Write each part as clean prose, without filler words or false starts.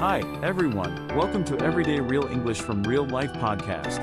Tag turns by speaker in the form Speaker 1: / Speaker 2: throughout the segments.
Speaker 1: Hi, everyone. Welcome to Everyday Real English from Real Life podcast.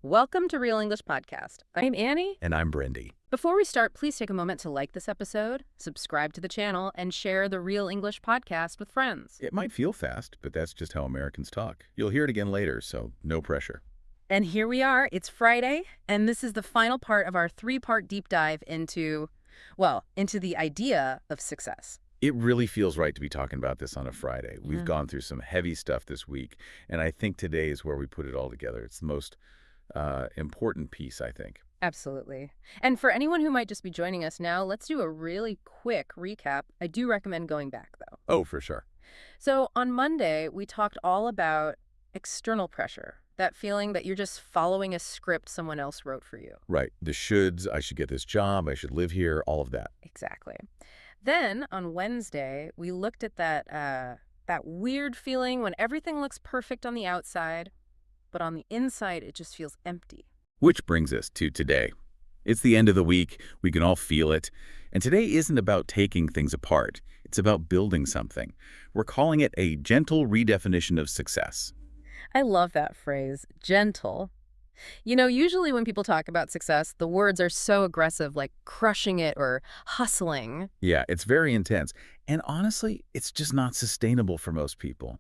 Speaker 2: Welcome to Real English Podcast. I'm Annie.
Speaker 3: And I'm Brendy.
Speaker 2: Before we start, please take a moment to like this episode, subscribe to the channel, and share the Real English Podcast with friends.
Speaker 3: It might feel fast, but that's just how Americans talk. You'll hear it again later, so no pressure.
Speaker 2: And here we are. It's Friday, and this is the final part of our three-part deep dive into the idea of success.
Speaker 3: It really feels right to be talking about this on a Friday. We've gone through some heavy stuff this week, and I think today is where we put it all together. It's the most important piece, I think.
Speaker 2: Absolutely. And for anyone who might just be joining us now, let's do a really quick recap. I do recommend going back, though.
Speaker 3: Oh, for sure.
Speaker 2: So on Monday, we talked all about external pressure, that feeling that you're just following a script someone else wrote for you.
Speaker 3: Right. The shoulds, I should get this job, I should live here, all of that.
Speaker 2: Exactly. Then on Wednesday, we looked at that weird feeling when everything looks perfect on the outside, but on the inside, it just feels empty.
Speaker 3: Which brings us to today. It's the end of the week. We can all feel it. And today isn't about taking things apart. It's about building something. We're calling it a gentle redefinition of success.
Speaker 2: I love that phrase, gentle. You know, usually when people talk about success, the words are so aggressive, like crushing it or hustling.
Speaker 3: Yeah, it's very intense. And honestly, it's just not sustainable for most people.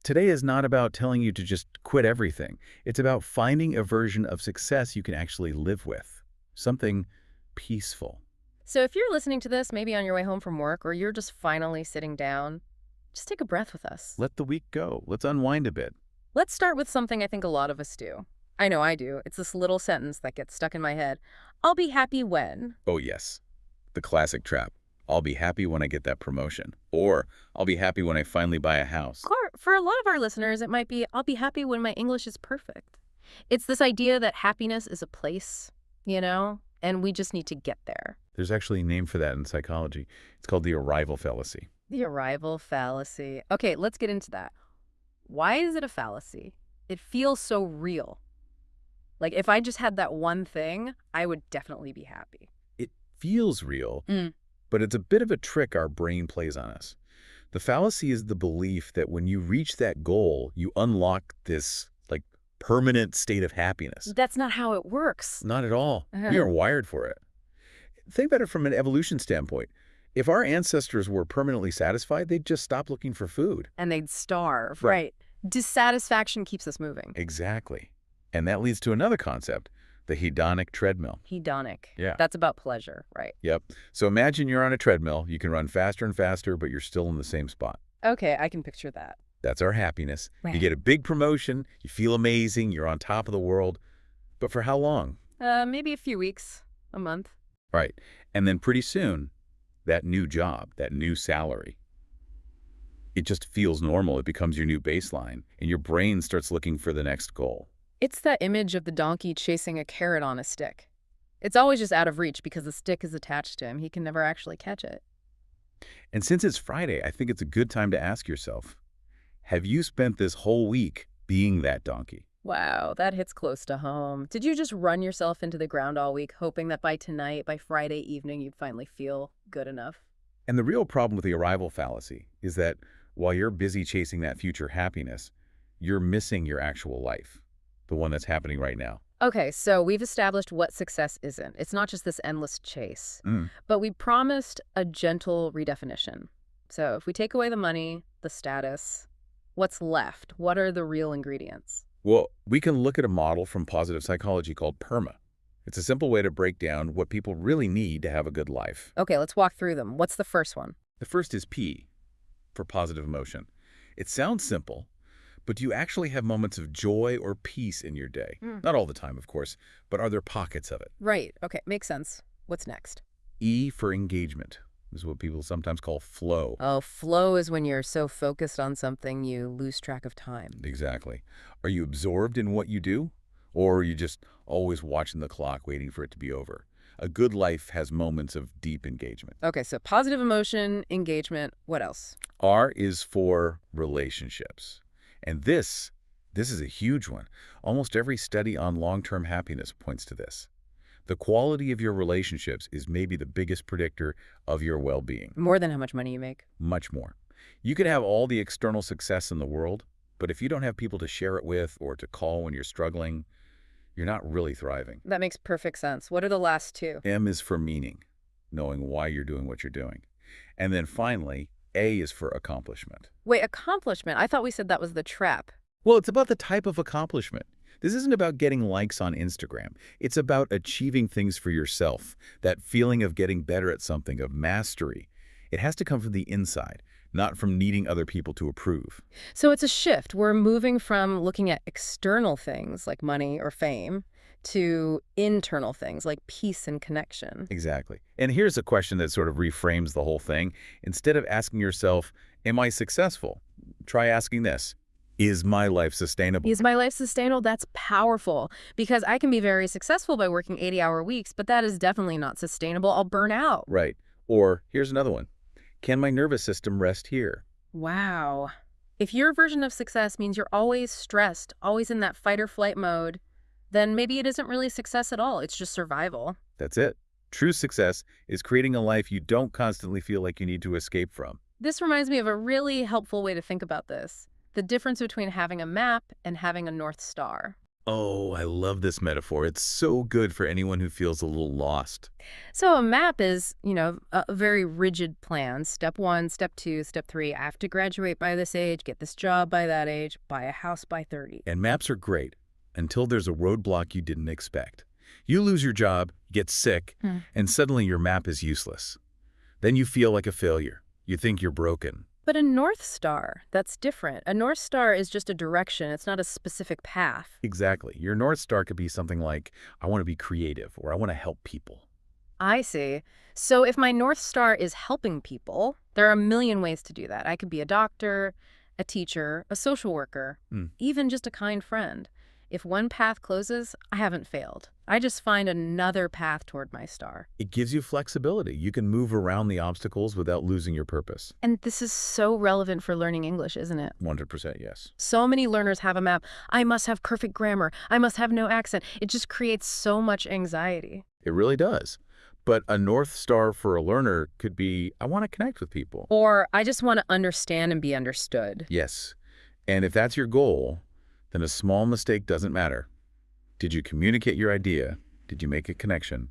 Speaker 3: Today is not about telling you to just quit everything. It's about finding a version of success you can actually live with. Something peaceful.
Speaker 2: So if you're listening to this, maybe on your way home from work, or you're just finally sitting down, just take a breath with us.
Speaker 3: Let the week go. Let's unwind a bit.
Speaker 2: Let's start with something I think a lot of us do. I know I do. It's this little sentence that gets stuck in my head. I'll be happy when.
Speaker 3: Oh, yes. The classic trap. I'll be happy when I get that promotion. Or I'll be happy when I finally buy a house.
Speaker 2: Or for a lot of our listeners, it might be, I'll be happy when my English is perfect. It's this idea that happiness is a place, you know, and we just need to get there.
Speaker 3: There's actually a name for that in psychology. It's called the arrival fallacy.
Speaker 2: The arrival fallacy. Okay, let's get into that. Why is it a fallacy? It feels so real. Like, if I just had that one thing, I would definitely be happy.
Speaker 3: It feels real, but it's a bit of a trick our brain plays on us. The fallacy is the belief that when you reach that goal, you unlock this, permanent state of happiness.
Speaker 2: That's not how it works.
Speaker 3: Not at all. We aren't wired for it. Think about it from an evolution standpoint. If our ancestors were permanently satisfied, they'd just stop looking for food.
Speaker 2: And they'd starve. Right. Dissatisfaction keeps us moving.
Speaker 3: Exactly. And that leads to another concept, the hedonic treadmill.
Speaker 2: Hedonic.
Speaker 3: Yeah.
Speaker 2: That's about pleasure, right?
Speaker 3: Yep. So imagine you're on a treadmill. You can run faster and faster, but you're still in the same spot.
Speaker 2: Okay, I can picture that.
Speaker 3: That's our happiness.
Speaker 2: Right.
Speaker 3: You get a big promotion, you feel amazing, you're on top of the world. But for how long?
Speaker 2: Maybe a few weeks, a month.
Speaker 3: Right. And then pretty soon, that new job, that new salary, it just feels normal. It becomes your new baseline, and your brain starts looking for the next goal.
Speaker 2: It's that image of the donkey chasing a carrot on a stick. It's always just out of reach because the stick is attached to him. He can never actually catch it.
Speaker 3: And since it's Friday, I think it's a good time to ask yourself, have you spent this whole week being that donkey?
Speaker 2: Wow, that hits close to home. Did you just run yourself into the ground all week, hoping that by tonight, by Friday evening, you'd finally feel good enough?
Speaker 3: And the real problem with the arrival fallacy is that while you're busy chasing that future happiness, you're missing your actual life, the one that's happening right now.
Speaker 2: Okay, so we've established what success isn't. It's not just this endless chase, but we promised a gentle redefinition. So if we take away the money, the status, what's left? What are the real ingredients?
Speaker 3: Well, we can look at a model from positive psychology called PERMA. It's a simple way to break down what people really need to have a good life.
Speaker 2: Okay, let's walk through them. What's the first one?
Speaker 3: The first is P, for positive emotion. It sounds simple, but do you actually have moments of joy or peace in your day? Not all the time, of course, but are there pockets of it?
Speaker 2: Right. Okay, makes sense. What's next?
Speaker 3: E for engagement. This is what people sometimes call flow.
Speaker 2: Oh, flow is when you're so focused on something you lose track of time.
Speaker 3: Exactly. Are you absorbed in what you do? Or are you just always watching the clock, waiting for it to be over? A good life has moments of deep engagement.
Speaker 2: Okay, so positive emotion, engagement, what else?
Speaker 3: R is for relationships. And this is a huge one. Almost every study on long-term happiness points to this. The quality of your relationships is maybe the biggest predictor of your well-being.
Speaker 2: More than how much money you make.
Speaker 3: Much more. You can have all the external success in the world, but if you don't have people to share it with or to call when you're struggling, you're not really thriving.
Speaker 2: That makes perfect sense. What are the last two?
Speaker 3: M is for meaning, knowing why you're doing what you're doing. And then finally, A is for accomplishment.
Speaker 2: Wait, accomplishment? I thought we said that was the trap.
Speaker 3: Well, it's about the type of accomplishment. This isn't about getting likes on Instagram. It's about achieving things for yourself, that feeling of getting better at something, of mastery. It has to come from the inside, not from needing other people to approve.
Speaker 2: So it's a shift. We're moving from looking at external things like money or fame to internal things like peace and connection.
Speaker 3: Exactly. And here's a question that sort of reframes the whole thing. Instead of asking yourself, am I successful? Try asking this. Is my life sustainable?
Speaker 2: Is my life sustainable? That's powerful because I can be very successful by working 80-hour weeks, but that is definitely not sustainable. I'll burn out.
Speaker 3: Right. Or here's another one. Can my nervous system rest here?
Speaker 2: Wow. If your version of success means you're always stressed, always in that fight or flight mode, then maybe it isn't really success at all. It's just survival.
Speaker 3: That's it. True success is creating a life you don't constantly feel like you need to escape from.
Speaker 2: This reminds me of a really helpful way to think about this. The difference between having a map and having a North Star.
Speaker 3: Oh, I love this metaphor. It's so good for anyone who feels a little lost.
Speaker 2: So a map is, a very rigid plan. Step 1, step 2, step 3. I have to graduate by this age, get this job by that age, buy a house by 30.
Speaker 3: And maps are great until there's a roadblock you didn't expect. You lose your job, get sick, and suddenly your map is useless. Then you feel like a failure. You think you're broken.
Speaker 2: But a North Star, that's different. A North Star is just a direction. It's not a specific path.
Speaker 3: Exactly. Your North Star could be something like, I want to be creative, or I want to help people.
Speaker 2: I see. So if my North Star is helping people, there are a million ways to do that. I could be a doctor, a teacher, a social worker, even just a kind friend. If one path closes, I haven't failed. I just find another path toward my star.
Speaker 3: It gives you flexibility. You can move around the obstacles without losing your purpose.
Speaker 2: And this is so relevant for learning English, isn't it?
Speaker 3: 100% yes.
Speaker 2: So many learners have a map. I must have perfect grammar. I must have no accent. It just creates so much anxiety.
Speaker 3: It really does. But a North Star for a learner could be, I want to connect with people.
Speaker 2: Or I just want to understand and be understood.
Speaker 3: Yes. And if that's your goal, then a small mistake doesn't matter. Did you communicate your idea? Did you make a connection?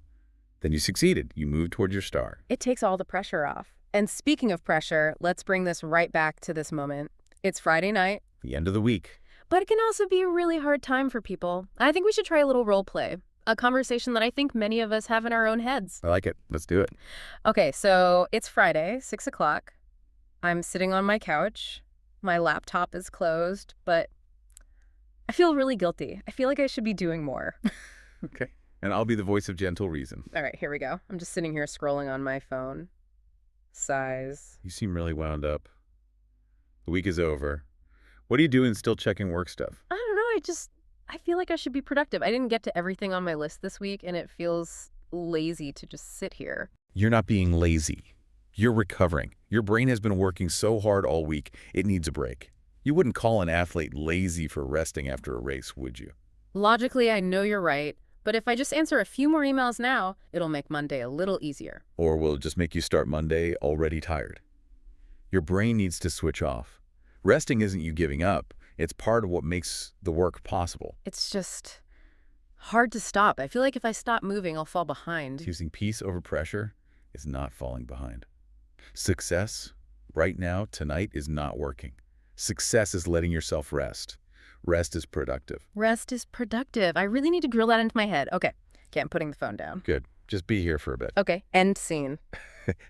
Speaker 3: Then you succeeded. You moved toward your star.
Speaker 2: It takes all the pressure off. And speaking of pressure, let's bring this right back to this moment. It's Friday night.
Speaker 3: The end of the week.
Speaker 2: But it can also be a really hard time for people. I think we should try a little role play. A conversation that I think many of us have in our own heads.
Speaker 3: I like it. Let's do it.
Speaker 2: Okay, so it's Friday, 6 o'clock. I'm sitting on my couch. My laptop is closed, but I feel really guilty. I feel like I should be doing more.
Speaker 3: Okay. And I'll be the voice of gentle reason.
Speaker 2: All right, here we go. I'm just sitting here scrolling on my phone. Sighs.
Speaker 3: You seem really wound up. The week is over. What are you doing still checking work stuff?
Speaker 2: I don't know. I feel like I should be productive. I didn't get to everything on my list this week, and it feels lazy to just sit here.
Speaker 3: You're not being lazy. You're recovering. Your brain has been working so hard all week, it needs a break. You wouldn't call an athlete lazy for resting after a race, would you?
Speaker 2: Logically, I know you're right, but if I just answer a few more emails now, it'll make Monday a little easier.
Speaker 3: Or will it just make you start Monday already tired? Your brain needs to switch off. Resting isn't you giving up. It's part of what makes the work possible.
Speaker 2: It's just hard to stop. I feel like if I stop moving, I'll fall behind.
Speaker 3: Choosing peace over pressure is not falling behind. Success, right now, tonight, is not working. Success is letting yourself rest. Rest is productive.
Speaker 2: Rest is productive. I really need to drill that into my head. Okay, I'm putting the phone down.
Speaker 3: Good. Just be here for a bit.
Speaker 2: Okay, end scene.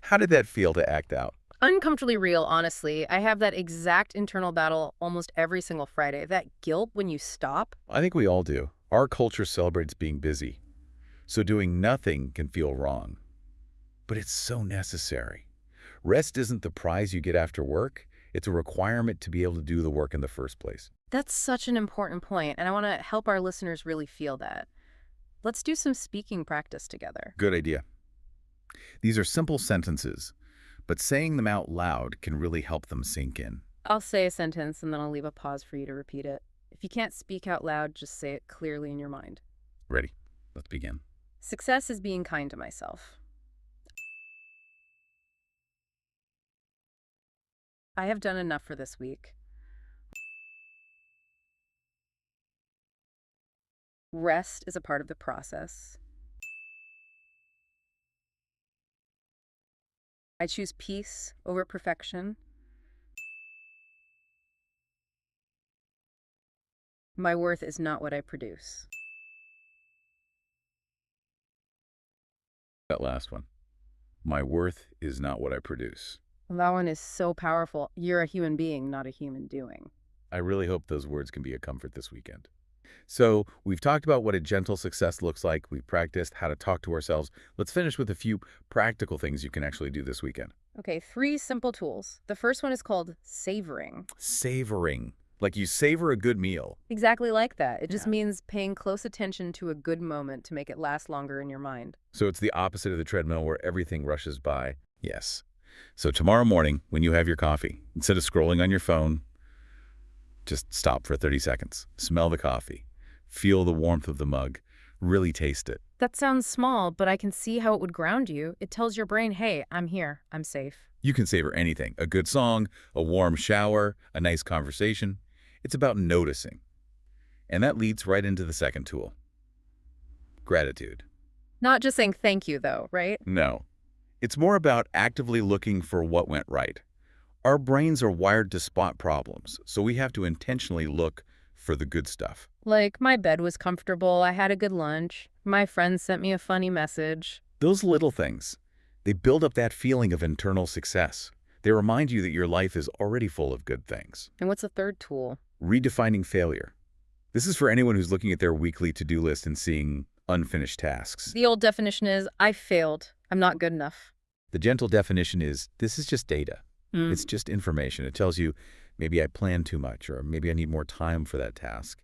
Speaker 3: How did that feel to act out?
Speaker 2: Uncomfortably real, honestly. I have that exact internal battle almost every single Friday. That guilt when you stop.
Speaker 3: I think we all do. Our culture celebrates being busy, so doing nothing can feel wrong. But it's so necessary. Rest isn't the prize you get after work. It's a requirement to be able to do the work in the first place.
Speaker 2: That's such an important point, and I want to help our listeners really feel that. Let's do some speaking practice together.
Speaker 3: Good idea. These are simple sentences, but saying them out loud can really help them sink in.
Speaker 2: I'll say a sentence, and then I'll leave a pause for you to repeat it. If you can't speak out loud, just say it clearly in your mind.
Speaker 3: Ready? Let's begin.
Speaker 2: Success is being kind to myself. I have done enough for this week. Rest is a part of the process. I choose peace over perfection. My worth is not what I produce.
Speaker 3: That last one. My worth is not what I produce.
Speaker 2: That one is so powerful. You're a human being, not a human doing.
Speaker 3: I really hope those words can be a comfort this weekend. So we've talked about what a gentle success looks like. We've practiced how to talk to ourselves. Let's finish with a few practical things you can actually do this weekend.
Speaker 2: Okay, 3 simple tools. The first one is called savoring.
Speaker 3: Savoring. Like you savor a good meal.
Speaker 2: Exactly like that. It just means paying close attention to a good moment to make it last longer in your mind.
Speaker 3: So it's the opposite of the treadmill where everything rushes by. Yes. So tomorrow morning, when you have your coffee, instead of scrolling on your phone, just stop for 30 seconds. Smell the coffee. Feel the warmth of the mug. Really taste it.
Speaker 2: That sounds small, but I can see how it would ground you. It tells your brain, hey, I'm here. I'm safe.
Speaker 3: You can savor anything. A good song, a warm shower, a nice conversation. It's about noticing. And that leads right into the second tool. Gratitude.
Speaker 2: Not just saying thank you, though, right?
Speaker 3: No. It's more about actively looking for what went right. Our brains are wired to spot problems, so we have to intentionally look for the good stuff.
Speaker 2: Like, my bed was comfortable, I had a good lunch, my friend sent me a funny message.
Speaker 3: Those little things, they build up that feeling of internal success. They remind you that your life is already full of good things.
Speaker 2: And what's the third tool?
Speaker 3: Redefining failure. This is for anyone who's looking at their weekly to-do list and seeing unfinished tasks.
Speaker 2: The old definition is, I failed. I'm not good enough.
Speaker 3: The gentle definition is, this is just data. It's just information. It tells you, maybe I planned too much, or maybe I need more time for that task.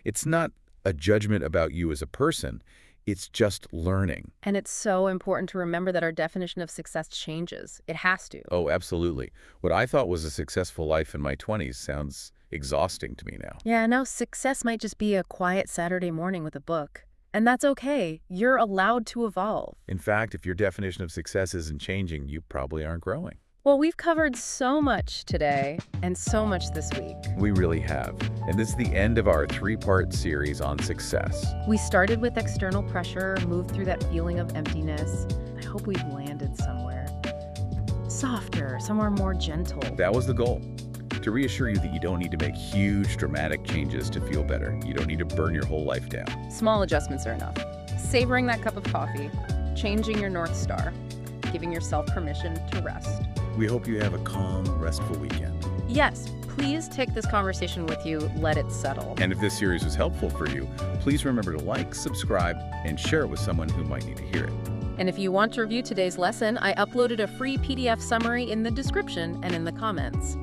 Speaker 3: It's not a judgment about you as a person. It's just learning.
Speaker 2: And it's so important to remember that our definition of success changes. It has to.
Speaker 3: Oh, absolutely. What I thought was a successful life in my 20s sounds exhausting to me now.
Speaker 2: Yeah, now success might just be a quiet Saturday morning with a book. And that's okay. You're allowed to evolve.
Speaker 3: In fact, if your definition of success isn't changing, you probably aren't growing.
Speaker 2: Well, we've covered so much today and so much this week.
Speaker 3: We really have. And this is the end of our 3-part series on success.
Speaker 2: We started with external pressure, moved through that feeling of emptiness. I hope we've landed somewhere softer, somewhere more gentle.
Speaker 3: That was the goal. To reassure you that you don't need to make huge, dramatic changes to feel better. You don't need to burn your whole life down.
Speaker 2: Small adjustments are enough. Savoring that cup of coffee, changing your North Star, giving yourself permission to rest.
Speaker 3: We hope you have a calm, restful weekend.
Speaker 2: Yes, please take this conversation with you. Let it settle.
Speaker 3: And if this series was helpful for you, please remember to like, subscribe, and share it with someone who might need to hear it.
Speaker 2: And if you want to review today's lesson, I uploaded a free PDF summary in the description and in the comments.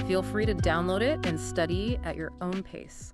Speaker 2: Feel free to download it and study at your own pace.